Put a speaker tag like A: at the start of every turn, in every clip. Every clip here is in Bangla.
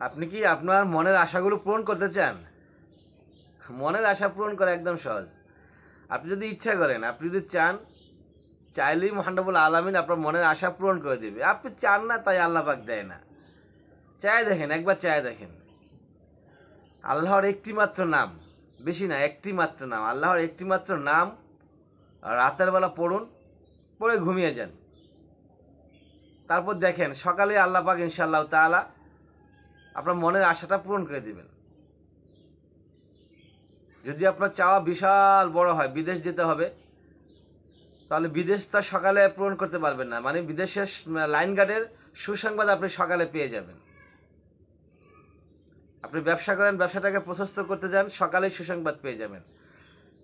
A: আপনি কি আপনার মনের আশাগুলো পূরণ করতে চান? মনের আশা পূরণ করা একদম সহজ। আপনি যদি ইচ্ছা করেন, আপনি যদি চান, চাইলেই মহান রব্বুল আলামিন আপনার মনের আশা পূরণ করে দিবে। আপনি চান না তাই আল্লাহ পাক দেয় না। চায় দেখেন, একবার চায় দেখেন। আল্লাহর একটি মাত্র নাম, বেশি না, একটি মাত্র নাম, আল্লাহর একটি মাত্র নাম রাতের বেলা পড়ুন, পড়ে ঘুমিয়ে যান। তারপর দেখেন সকালে আল্লাহ পাক ইনশাআল্লাহ তাআলা আপনার মনের আশাটা পূরণ করে দিবেন। যদি আপনার চাওয়া বিশাল বড় হয়, বিদেশ যেতে হবে, তাহলে বিদেশটা সকালে পূরণ করতে পারবেন না। মানে বিদেশের লাইন গার্ডের সুসংবাদ আপনি সকালে পেয়ে যাবেন। আপনি ব্যবসা করেন, ব্যবসাটাকে প্রশস্ত করতে যান, সকালে সুসংবাদ পেয়ে যাবেন।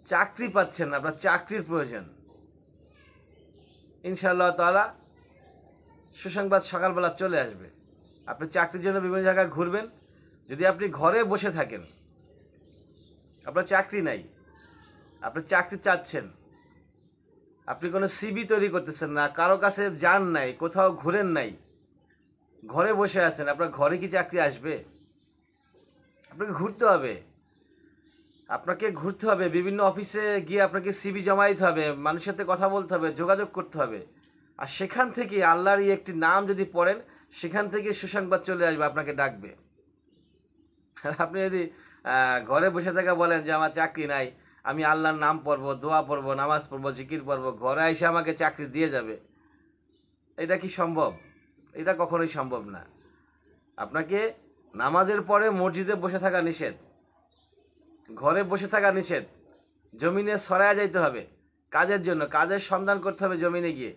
A: চাকরি পাচ্ছেন, আপনার চাকরির প্রয়োজন, ইনশাআল্লাহ তাআলা সুসংবাদ সকালবেলা চলে আসবে। আপনি চাকরির জন্য বিভিন্ন জায়গায় ঘুরবেন। যদি আপনি ঘরে বসে থাকেন, আপনার চাকরি নাই, আপনি চাকরি চাচ্ছেন, আপনি কোনো সিভি তৈরি করতেছেন না, কারো কাছে যান নাই, কোথাও ঘুরেন নাই, ঘরে বসে আছেন, আপনার ঘরে কি চাকরি আসবে? আপনাকে ঘুরতে হবে, আপনাকে ঘুরতে হবে, বিভিন্ন অফিসে গিয়ে আপনাকে সিভি জমা দিতে হবে, মানুষের সাথে কথা বলতে হবে, যোগাযোগ করতে হবে। আর সেখান থেকে আল্লাহরই একটি নাম যদি পড়েন, সেখান থেকে সুসংবাদ চলে আসবে, আপনাকে ডাকবে। আপনি যদি ঘরে বসে থেকে বলেন যে আমার চাকরি নাই, আমি আল্লাহর নাম পড়বো, দোয়া পড়বো, নামাজ পড়বো, জিকির পড়বো, ঘরে এসে আমাকে চাকরি দিয়ে যাবে, এটা কি সম্ভব? এটা কখনোই সম্ভব না। আপনাকে নামাজের পরে মসজিদে বসে থাকা নিষেধ, ঘরে বসে থাকা নিষেধ, জমিনে সরায়া যাইতে হবে কাজের জন্য, কাজের সন্ধান করতে হবে জমিনে গিয়ে।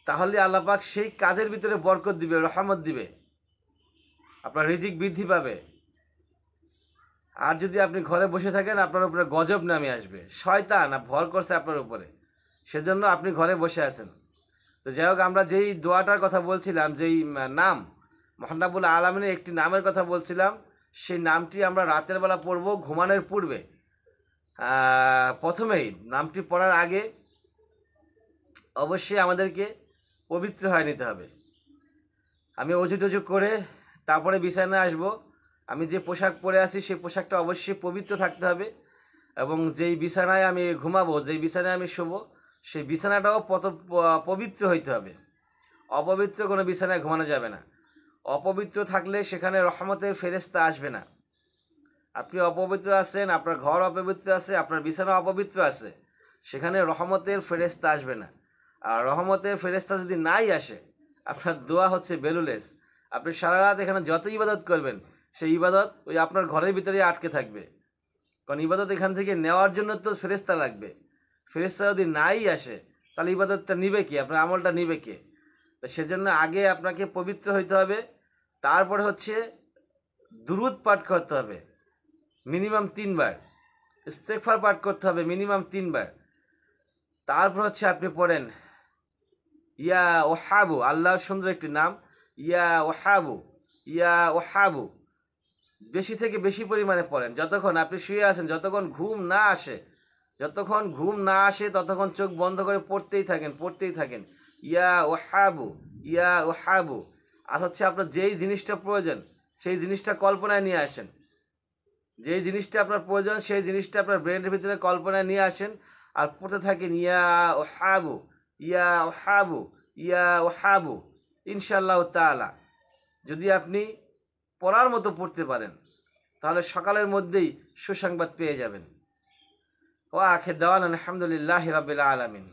A: তাহলে আল্লাহ পাক সেই কাজের ভিতরে বরকত দিবে, রহমত দিবে, আপনার রিজিক বৃদ্ধি পাবে। আর যদি আপনি ঘরে বসে থাকেন, আপনার উপরে গজব নামে আসবে, শয়তান ভর করছে আপনার উপরে, সেজন্য আপনি ঘরে বসে আছেন। তো যাই হোক, আমরা যেই দোয়াটার কথা বলছিলাম, যেই নাম মহান রব্বুল আলামিনের একটি নামের কথা বলছিলাম, সেই নামটি আমরা রাতের বেলা পড়ব ঘুমানোর পূর্বে। প্রথমেই নামটি পড়ার আগে অবশ্যই আমাদেরকে পবিত্র হয়ে নিতে হবে। আমি অজু টজু করে তারপরে বিছানায় আসব। আমি যে পোশাক পরে আছি সেই পোশাকটা অবশ্যই পবিত্র থাকতে হবে, এবং যেই বিছানায় আমি ঘুমাবো, যেই বিছানায় আমি শোবো, সেই বিছানাটাও পবিত্র হইতে হবে। অপবিত্র কোনো বিছানায় ঘুমানো যাবে না। অপবিত্র থাকলে সেখানে রহমতের ফেরেশতা আসবে না। আপনি অপবিত্র আছেন, আপনার ঘর অপবিত্র আছে, আপনার বিছানা অপবিত্র আছে, সেখানে রহমতের ফেরেশতা আসবে না। আর রহমতের ফেরেশতা যদি নাই আসে, আপনার দোয়া হচ্ছে বেলুলেস। আপনি সারা রাত এখানে যত ইবাদত করবেন, সেই ইবাদত ওই আপনার ঘরের ভিতরে আটকে থাকবে। কারণ ইবাদত এখান থেকে নেওয়ার জন্য তো ফেরেশতা লাগবে। ফেরেশতা যদি নাই আসে, তাহলে ইবাদতটা নিবে কে, আপনার আমলটা নিবে কে? তো সেজন্য আগে আপনাকে পবিত্র হইতে হবে। তারপরে হচ্ছে দুরুদ পাঠ করতে হবে মিনিমাম 3 বার, ইস্তেগফার পাঠ করতে হবে মিনিমাম 3 বার। তারপর হচ্ছে আপনি পড়েন ইয়া ওহাবু, আল্লাহর সুন্দর একটি নাম, ইয়া ওহাবু, ইয়া ওহাবু। বেশি থেকে বেশি পরিমাণে পড়েন, যতক্ষণ আপনি শুয়ে আছেন, যতক্ষণ ঘুম না আসে, যতক্ষণ ঘুম না আসে ততক্ষণ চোখ বন্ধ করে পড়তেই থাকেন, পড়তেই থাকেন, ইয়া ওহাবু, ইয়া ওহাবু। আর হচ্ছে আপনার যেই জিনিসটা প্রয়োজন সেই জিনিসটা কল্পনায় নিয়ে আসেন, যেই জিনিসটা আপনার প্রয়োজন সেই জিনিসটা আপনার ব্রেনের ভিতরে কল্পনায় নিয়ে আসেন, আর পড়তে থাকেন ইয়া ওহাবু, ইয়া ওহাবু, ইয়া ওহাবু। ইনশাআল্লাহ তাআলা যদি আপনি পড়ার মতো পড়তে পারেন, তাহলে সকালের মধ্যেই সুসংবাদ পেয়ে যাবেন। ওয়া আখির দাওয়ানা আলহামদুলিল্লাহি রাব্বিল আলামিন।